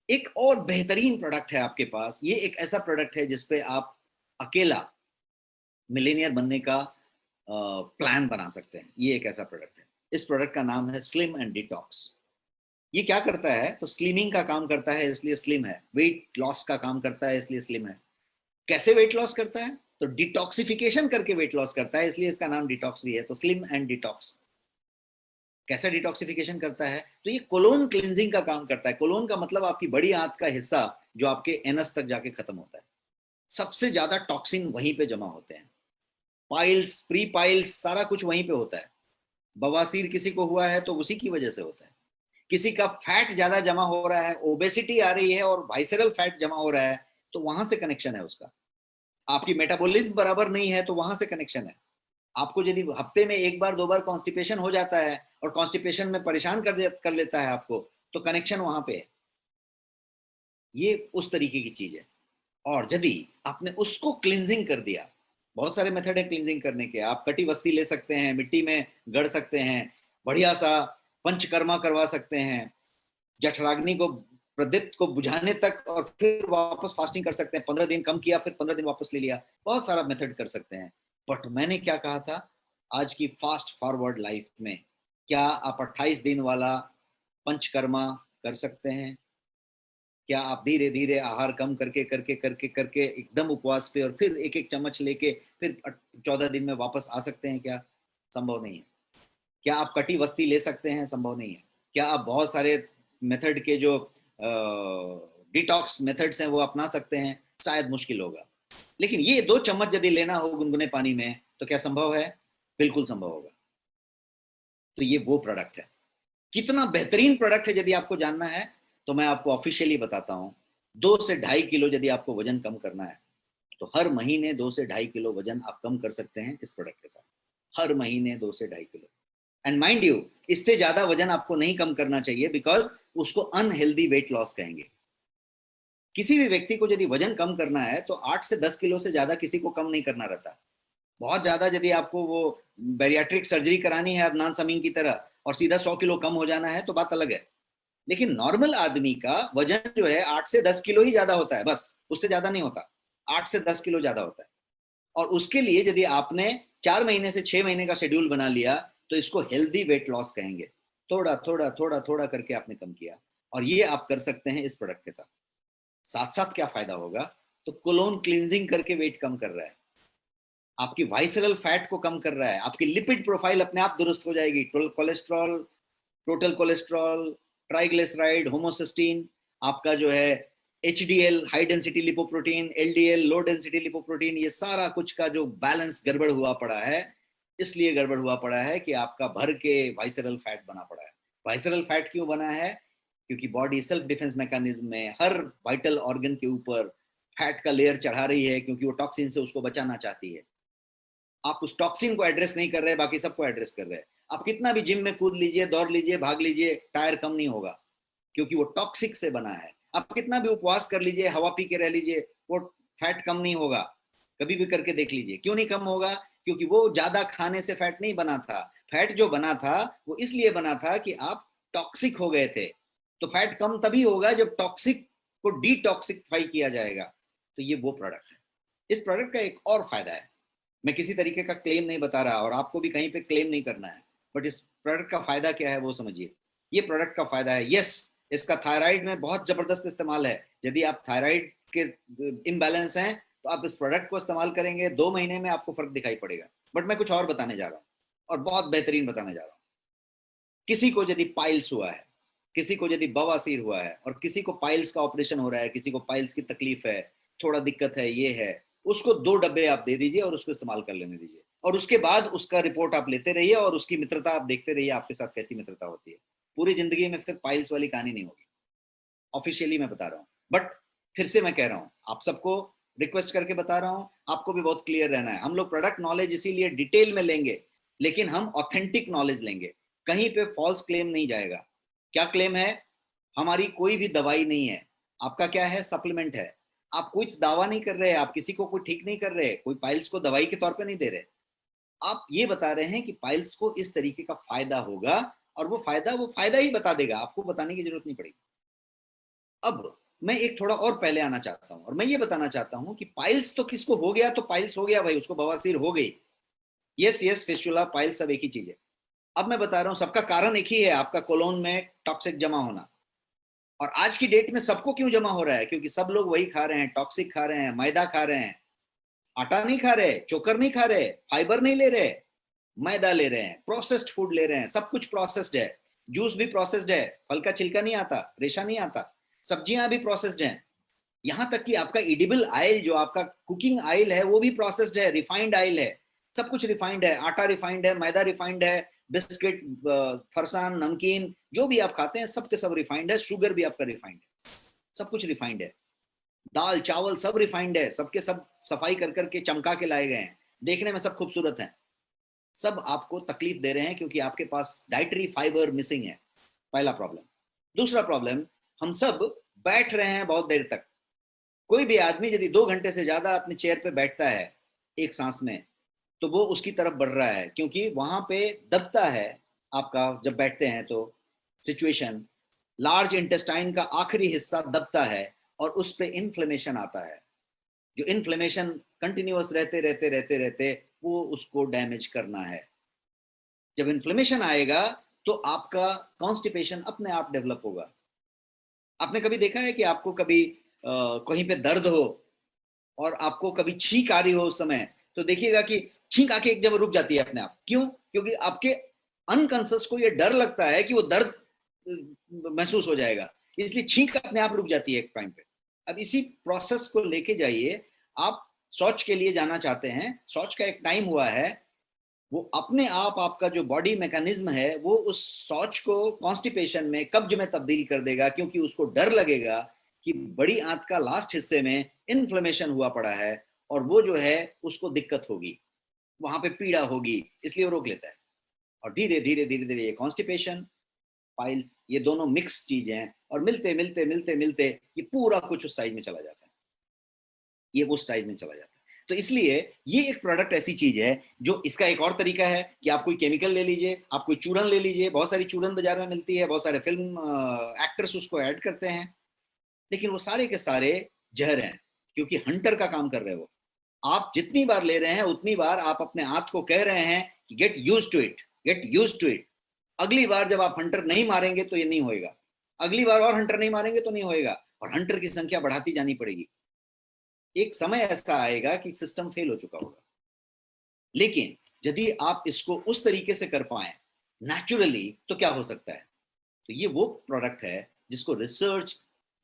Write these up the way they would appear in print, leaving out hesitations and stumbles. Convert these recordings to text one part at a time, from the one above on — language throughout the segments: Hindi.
एक और बेहतरीन प्रोडक्ट है आपके पास। ये एक ऐसा प्रोडक्ट है जिसपे आप अकेला मिलेनियर बनने का प्लान बना सकते हैं। ये एक ऐसा प्रोडक्ट है। इस प्रोडक्ट का नाम है स्लिम एंड डिटॉक्स। ये क्या करता है? तो स्लिमिंग का काम करता है इसलिए स्लिम है, वेट लॉस का काम करता है इसलिए स्लिम है। कैसे वेट लॉस करता है? तो डिटॉक्सिफिकेशन करके वेट लॉस करता है, इसलिए इसका नाम डिटॉक्स भी है। तो स्लिम एंड डिटॉक्स। कैसे डिटॉक्सिफिकेशन करता है? तो ये कोलोन क्लिनजिंग का काम करता है। कोलोन का मतलब आपकी बड़ी आंत का हिस्सा जो आपके एनस तक जाके खत्म होता है। सबसे ज्यादा टॉक्सिन वहीं पे जमा होते हैं। पाइल्स, प्री पाइल्स, सारा कुछ वहीं पे होता है। बवासीर किसी को हुआ है तो उसी की वजह से होता है। किसी का फैट ज्यादा जमा हो रहा है, ओबेसिटी आ रही है और वाइसरल फैट जमा हो रहा है, तो वहां से कनेक्शन है उसका। आपकी मेटाबॉलिज्म बराबर नहीं है तो वहां से कनेक्शन है। आपको यदि हफ्ते में एक बार दो बार कॉन्स्टिपेशन हो जाता है और कॉन्स्टिपेशन में परेशान कर लेता है आपको, तो कनेक्शन वहां पे है। ये उस तरीके की चीज है। और यदि आपने उसको क्लिनजिंग कर दिया, बहुत सारे मेथड है क्लिनजिंग करने के। आप कटी वस्ती ले सकते हैं, मिट्टी में गड़ सकते हैं, बढ़िया सा पंचकर्मा करवा सकते हैं, जठराग्नि को, प्रदीप्त को बुझाने तक, और फिर वापस फास्टिंग कर सकते हैं। 15 दिन कम किया, फिर 15 दिन वापस ले लिया। बहुत सारा मेथड कर सकते हैं। बट मैंने क्या कहा था? आज की फास्ट फॉरवर्ड लाइफ में क्या आप 28 दिन वाला पंचकर्मा कर सकते हैं? क्या आप धीरे धीरे आहार कम करके करके करके करके एकदम उपवास पे, और फिर एक एक चम्मच लेके फिर 14 दिन में वापस आ सकते हैं क्या? संभव नहीं है। क्या आप कटी वस्ती ले सकते हैं? संभव नहीं है। क्या आप बहुत सारे मेथड के जो डिटॉक्स मेथड्स हैं वो अपना सकते हैं? शायद मुश्किल होगा। लेकिन ये 2 चम्मच यदि लेना हो गुनगुने पानी में, तो क्या संभव है? बिल्कुल संभव होगा। तो ये वो प्रोडक्ट है। कितना बेहतरीन प्रोडक्ट है, यदि आपको जानना है तो मैं आपको ऑफिशियली बताता हूँ। 2 से 2.5 किलो यदि आपको वजन कम करना है, तो हर महीने 2 से 2.5 किलो वजन आप कम कर सकते हैं इस प्रोडक्ट के साथ। हर महीने 2 से 2.5 किलो। एंड माइंड यू, इससे ज्यादा वजन आपको नहीं कम करना चाहिए, बिकॉज उसको अनहेल्दी वेट लॉस कहेंगे। किसी भी व्यक्ति को यदि वजन कम करना है तो 8 से 10 किलो से ज्यादा किसी को कम नहीं करना रहता। बहुत ज्यादा यदि आपको वो बैरियाट्रिक सर्जरी करानी है अदनान समीम की तरह और सीधा 100 किलो कम हो जाना है, तो बात अलग है। लेकिन नॉर्मल आदमी का वजन जो है 8 से 10 किलो ही ज्यादा होता है, बस उससे ज्यादा नहीं होता। 8 से 10 किलो ज्यादा होता है। और उसके लिए यदि आपने 4 महीने से 6 महीने का शेड्यूल बना लिया, तो इसको हेल्दी वेट लॉस कहेंगे। थोड़ा थोड़ा थोड़ा थोड़ा करके आपने कम किया। और ये आप कर सकते हैं इस प्रोडक्ट के साथ। साथ साथ क्या फायदा होगा? तो कोलोन क्लिनजिंग करके वेट कम कर रहा है, आपकी वाइसरल फैट को कम कर रहा है, आपकी लिपिड प्रोफाइल अपने आप दुरुस्त हो जाएगी। Cholesterol, total cholesterol, triglyceride, homocysteine, आपका जो है HDL, high density lipoprotein, LDL, low density lipoprotein, ये सारा कुछ का जो बैलेंस गड़बड़ हुआ पड़ा है, इसलिए गड़बड़ हुआ पड़ा है कि आपका भर के वाइसरल फैट बना पड़ा है। वाइसरल फैट क्यों बना है? क्योंकि बॉडी सेल्फ डिफेंस मैकेनिज्म में हर वाइटल ऑर्गन के ऊपर फैट का लेयर चढ़ा रही है, क्योंकि वो टॉक्सिन से उसको बचाना चाहती है। आप उस टॉक्सिन को एड्रेस नहीं कर रहे, बाकी सबको एड्रेस कर रहे हैं। आप कितना भी जिम में कूद लीजिए, दौड़ लीजिए, भाग लीजिए, टायर कम नहीं होगा, क्योंकि वो टॉक्सिक से बना है। आप कितना भी उपवास कर लीजिए, हवा पी के रह लीजिए, वो फैट कम नहीं होगा। कभी भी करके देख लीजिए। क्यों नहीं कम होगा? क्योंकि वो ज्यादा खाने से फैट नहीं बना था। फैट जो बना था वो इसलिए बना था कि आप टॉक्सिक हो गए थे। तो फैट कम तभी होगा जब टॉक्सिक को डिटॉक्सिफाई किया जाएगा। तो ये वो प्रोडक्ट है। इस प्रोडक्ट का एक और फायदा है, मैं किसी तरीके का क्लेम नहीं बता रहा और आपको भी कहीं पे क्लेम नहीं करना है, बट इस प्रोडक्ट का फायदा क्या है वो समझिए। ये प्रोडक्ट का फायदा है, यस, इसका थायराइड में बहुत जबरदस्त इस्तेमाल है। यदि आप थायराइड के इम्बैलेंस हैं तो आप इस प्रोडक्ट को इस्तेमाल करेंगे, 2 महीने में आपको फर्क दिखाई पड़ेगा। बट मैं कुछ और बताने जा रहा हूँ, और बहुत बेहतरीन बताने जा रहा हूँ। किसी को यदि पाइल्स हुआ है, किसी को यदि बवासीर हुआ है, और किसी को पाइल्स का ऑपरेशन हो रहा है, किसी को पाइल्स की तकलीफ है, थोड़ा दिक्कत है, ये है, उसको 2 डब्बे आप दे दीजिए और उसको इस्तेमाल कर लेने दीजिए। और उसके बाद उसका रिपोर्ट आप लेते रहिए और उसकी मित्रता आप देखते रहिए, आपके साथ कैसी मित्रता होती है। पूरी जिंदगी में फिर पाइल्स वाली कहानी नहीं होगी। ऑफिशियली मैं बता रहा हूँ। बट फिर से मैं कह रहा हूँ, आप सबको रिक्वेस्ट करके बता रहा हूँ, आपको भी बहुत क्लियर रहना है। हम लोग प्रोडक्ट नॉलेज इसीलिए डिटेल में लेंगे, लेकिन हम ऑथेंटिक नॉलेज लेंगे। कहीं पे फॉल्स क्लेम नहीं जाएगा। क्या क्लेम है? हमारी कोई भी दवाई नहीं है। आपका क्या है? सप्लीमेंट है। आप कुछ दावा नहीं कर रहे, आप किसी को कोई ठीक नहीं कर रहे, कोई पाइल्स को दवाई के तौर पे नहीं दे रहे। आप ये बता रहे हैं कि पाइल्स को इस तरीके का फायदा होगा, और वो फायदा ही बता देगा, आपको बताने की जरूरत नहीं पड़ेगी। अब मैं एक थोड़ा और पहले आना चाहता हूं और मैं ये बताना चाहता हूं कि पाइल्स तो किसको हो गया तो पाइल्स हो गया भाई, उसको बवासीर हो गई। यस यस, फिस्टुला पाइल्स सब एक ही चीज है। अब मैं बता रहा हूं सबका कारण एक ही है, आपका कोलोन में टॉक्सिक जमा होना। और आज की डेट में सबको क्यों जमा हो रहा है? क्योंकि सब लोग वही खा रहे हैं, टॉक्सिक खा रहे हैं, मैदा खा रहे हैं, आटा नहीं खा रहे, चोकर नहीं खा रहे, फाइबर नहीं ले रहे, मैदा ले रहे हैं, प्रोसेस्ड फूड ले रहे हैं, सब कुछ प्रोसेस्ड है। जूस भी प्रोसेस्ड है, फल का छिलका नहीं आता, रेशा नहीं आता, सब्जियां भी प्रोसेस्ड हैं। यहां तक कि आपका एडिबल ऑयल, जो आपका कुकिंग ऑयल है, वो भी प्रोसेस्ड है, रिफाइंड ऑयल है। सब कुछ रिफाइंड है, आटा रिफाइंड है, मैदा रिफाइंड है, बिस्किट, फरसान, नमकीन, जो भी आप खाते हैं सब के सब रिफाइंड है, शुगर भी आपका रिफाइंड है, सब कुछ रिफाइंड है। दाल चावल सब रिफाइंड है, सबके सब सफाई कर करके चमका के लाए गए हैं, देखने में सब खूबसूरत है। सब आपको तकलीफ दे रहे हैं क्योंकि आपके पास डाइटरी फाइबर मिसिंग है, पहला प्रॉब्लम। दूसरा प्रॉब्लम, हम सब बैठ रहे हैं बहुत देर तक। कोई भी आदमी यदि 2 घंटे से ज्यादा अपने चेयर पे बैठता है एक सांस में, तो वो उसकी तरफ बढ़ रहा है, क्योंकि वहां पे दबता है आपका, जब बैठते हैं तो सिचुएशन, लार्ज इंटेस्टाइन का आखिरी हिस्सा दबता है और उस पे इन्फ्लेमेशन आता है। जो इन्फ्लेमेशन कंटिन्यूअस रहते रहते रहते रहते वो उसको डैमेज करना है। जब इन्फ्लेमेशन आएगा तो आपका कॉन्स्टिपेशन अपने आप डेवलप होगा। आपने कभी देखा है कि आपको कभी कहीं पे दर्द हो और आपको कभी छींक आ रही हो उस समय, तो देखिएगा कि छींक आके एक जगह रुक जाती है अपने आप। क्यों? क्योंकि आपके अनकॉन्शियस को ये डर लगता है कि वो दर्द महसूस हो जाएगा, इसलिए छींक अपने आप रुक जाती है एक टाइम पे। अब इसी प्रोसेस को लेके जाइए, आप शौच के लिए जाना चाहते हैं, शौच का एक टाइम हुआ है, वो अपने आप आपका जो बॉडी मैकेनिज्म है वो उस शौच को कॉन्स्टिपेशन में, कब्ज में तब्दील कर देगा, क्योंकि उसको डर लगेगा कि बड़ी आंत का लास्ट हिस्से में इन्फ्लेमेशन हुआ पड़ा है और वो जो है उसको दिक्कत होगी, वहां पे पीड़ा होगी, इसलिए वो रोक लेता है। और धीरे धीरे धीरे धीरे ये कॉन्स्टिपेशन, पाइल्स, ये दोनों मिक्स चीजें हैं और मिलते मिलते मिलते मिलते ये पूरा कुछ उस साइज में चला जाता है, ये उस साइज में चला जाता है। तो इसलिए ये एक प्रोडक्ट ऐसी चीज है जो, इसका एक और तरीका है कि आप कोई केमिकल ले लीजिए, आप कोई चूरन ले लीजिए, बहुत सारी चूरन बाजार में मिलती है, बहुत सारे फिल्म एक्टर्स उसको ऐड करते हैं, लेकिन वो सारे के सारे जहर हैं, क्योंकि हंटर का काम कर रहे हो। आप जितनी बार ले रहे हैं उतनी बार आप अपने आप को कह रहे हैं कि get use to it, get use to it. अगली बार जब आप हंटर नहीं मारेंगे तो ये नहीं होएगा, अगली बार और हंटर नहीं मारेंगे तो नहीं होएगा, और हंटर की संख्या बढ़ाती जानी पड़ेगी। एक समय ऐसा आएगा कि सिस्टम फेल हो चुका होगा। लेकिन यदि आप इसको उस तरीके से कर पाए नेचुरली, तो क्या हो सकता है? तो ये वो प्रोडक्ट है जिसको रिसर्च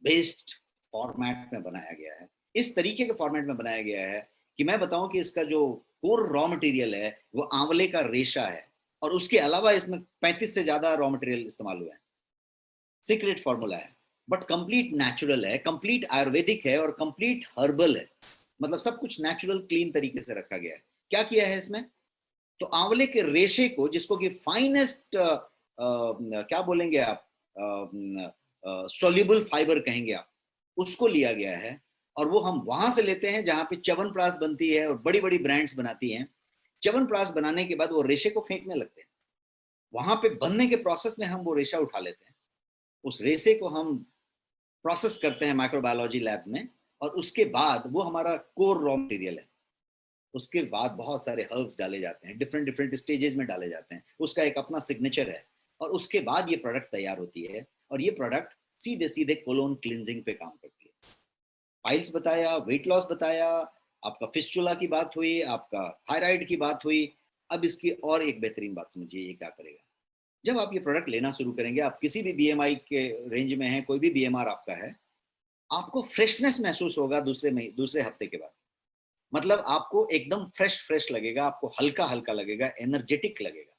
बेस्ड फॉर्मेट में बनाया गया है, इस तरीके के फॉर्मेट में बनाया गया है कि मैं बताऊं कि इसका जो कोर रॉ मटेरियल है वो आंवले का रेशा है, और उसके अलावा इसमें 35 से ज्यादा रॉ मटेरियल इस्तेमाल हुए हैं। सीक्रेट फॉर्मूला है, बट कंप्लीट नेचुरल है, कंप्लीट आयुर्वेदिक है और कंप्लीट हर्बल है। मतलब सब कुछ नेचुरल क्लीन तरीके से रखा गया है। क्या किया है इसमें? तो आंवले के रेशे को, जिसको कि फाइनेस्ट क्या बोलेंगे आप, सोल्यूबल फाइबर कहेंगे आप, उसको लिया गया है। और वो हम वहां से लेते हैं जहां पे च्यवनप्राश बनती है और बड़ी बड़ी ब्रांड्स बनाती हैं। च्यवनप्राश बनाने के बाद वो रेशे को फेंकने लगते हैं, वहां पे बनने के प्रोसेस में हम वो रेशा उठा लेते हैं, उस रेशे को हम प्रोसेस करते हैं माइक्रोबायोलॉजी लैब में, और उसके बाद वो हमारा कोर रॉ मटेरियल है। उसके बाद बहुत सारे हर्ब्स डाले जाते हैं, डिफरेंट डिफरेंट स्टेजेस में डाले जाते हैं, उसका एक अपना सिग्नेचर है, और उसके बाद ये प्रोडक्ट तैयार होती है। और ये प्रोडक्ट सीधे सीधे कोलोन क्लिनजिंग पे काम करती है। पाइल्स बताया, वेट लॉस बताया, आपका फिस्चुला की बात हुई, आपका थायराइड की बात हुई। अब इसकी और एक बेहतरीन बात समझिए, ये क्या करेगा। जब आप ये प्रोडक्ट लेना शुरू करेंगे, आप किसी भी बीएमआई के रेंज में हैं, कोई भी बीएमआर आपका है, आपको फ्रेशनेस महसूस होगा दूसरे हफ्ते के बाद। मतलब आपको एकदम फ्रेश फ्रेश लगेगा, आपको हल्का हल्का लगेगा, एनर्जेटिक लगेगा।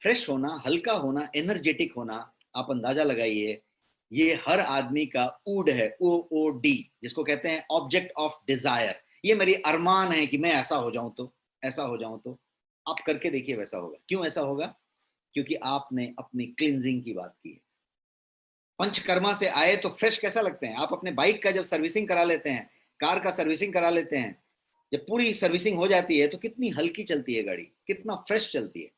फ्रेश होना, हल्का होना, एनर्जेटिक होना, आप अंदाजा लगाइए, ये हर आदमी का ऊड है, OOD, जिसको कहते हैं ऑब्जेक्ट ऑफ डिजायर। ये मेरी अरमान है कि मैं ऐसा हो जाऊं तो, ऐसा हो जाऊं तो। आप करके देखिए वैसा होगा। क्यों ऐसा होगा? क्योंकि आपने अपनी क्लिनजिंग की बात की है। पंचकर्मा से आए तो फ्रेश कैसा लगते हैं? आप अपने बाइक का जब सर्विसिंग करा लेते हैं, कार का सर्विसिंग करा लेते हैं, जब पूरी सर्विसिंग हो जाती है तो कितनी हल्की चलती है गाड़ी, कितना फ्रेश चलती है।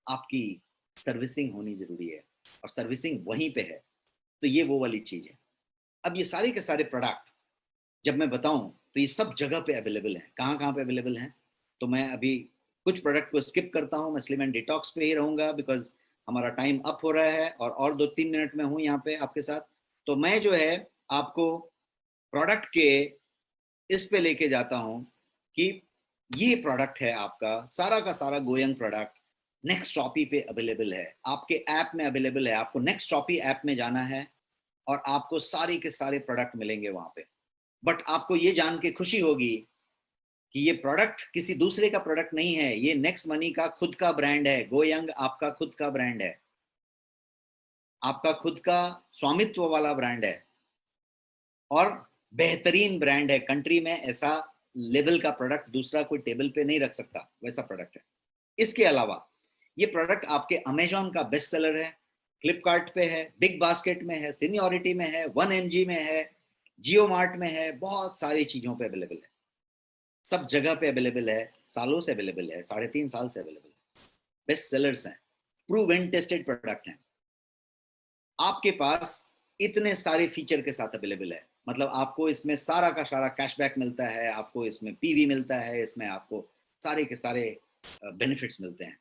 आपकी सर्विसिंग होनी जरूरी है, और सर्विसिंग वहीं पे है। तो ये वो वाली चीज है। अब ये सारे के सारे प्रोडक्ट जब मैं बताऊं तो ये सब जगह पे अवेलेबल हैं। कहाँ कहाँ पे अवेलेबल हैं? तो मैं अभी कुछ प्रोडक्ट को स्किप करता हूँ, मैं स्लिम एंड डिटॉक्स पे ही रहूंगा बिकॉज हमारा टाइम अप हो रहा है और 2-3 मिनट में हूँ यहाँ पे आपके साथ। तो मैं जो है आपको प्रोडक्ट के इस पे लेके जाता हूँ कि ये प्रोडक्ट है आपका सारा का सारा गोयंग प्रोडक्ट नेक्स्ट शॉपी पे अवेलेबल है, आपके ऐप में अवेलेबल है। आपको नेक्स्ट शॉपी ऐप में जाना है और आपको सारे के सारे प्रोडक्ट मिलेंगे वहां पे। बट आपको ये जान के खुशी होगी कि ये प्रोडक्ट किसी दूसरे का प्रोडक्ट नहीं है, ये नेक्स्ट मनी का खुद का ब्रांड है। गोयंग आपका खुद का ब्रांड है, आपका खुद का स्वामित्व वाला ब्रांड है और बेहतरीन ब्रांड है। कंट्री में ऐसा लेवल का प्रोडक्ट दूसरा कोई टेबल पे नहीं रख सकता, वैसा प्रोडक्ट है। इसके अलावा ये प्रोडक्ट आपके अमेजोन का बेस्ट सेलर है, फ्लिपकार्ट पे है, बिग बास्केट में है, सीनियोरिटी में है, 1mg में है, जियो मार्ट में है, बहुत सारी चीजों पे अवेलेबल है, सब जगह पे अवेलेबल है, सालों से अवेलेबल है, 3.5 साल से अवेलेबल है, बेस्ट सेलर्स हैं, प्रूव एंड टेस्टेड प्रोडक्ट हैं। आपके पास इतने सारे फीचर के साथ अवेलेबल है, मतलब आपको इसमें सारा का सारा कैशबैक मिलता है, आपको इसमें पीवी मिलता है, इसमें आपको सारे के सारे बेनिफिट्स मिलते हैं।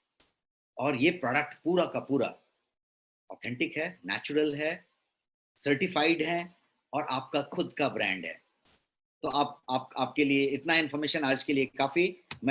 और ये प्रोडक्ट पूरा का पूरा ऑथेंटिक है, नेचुरल है, सर्टिफाइड है और आपका खुद का ब्रांड है। तो आप आपके लिए इतना इंफॉर्मेशन आज के लिए काफी।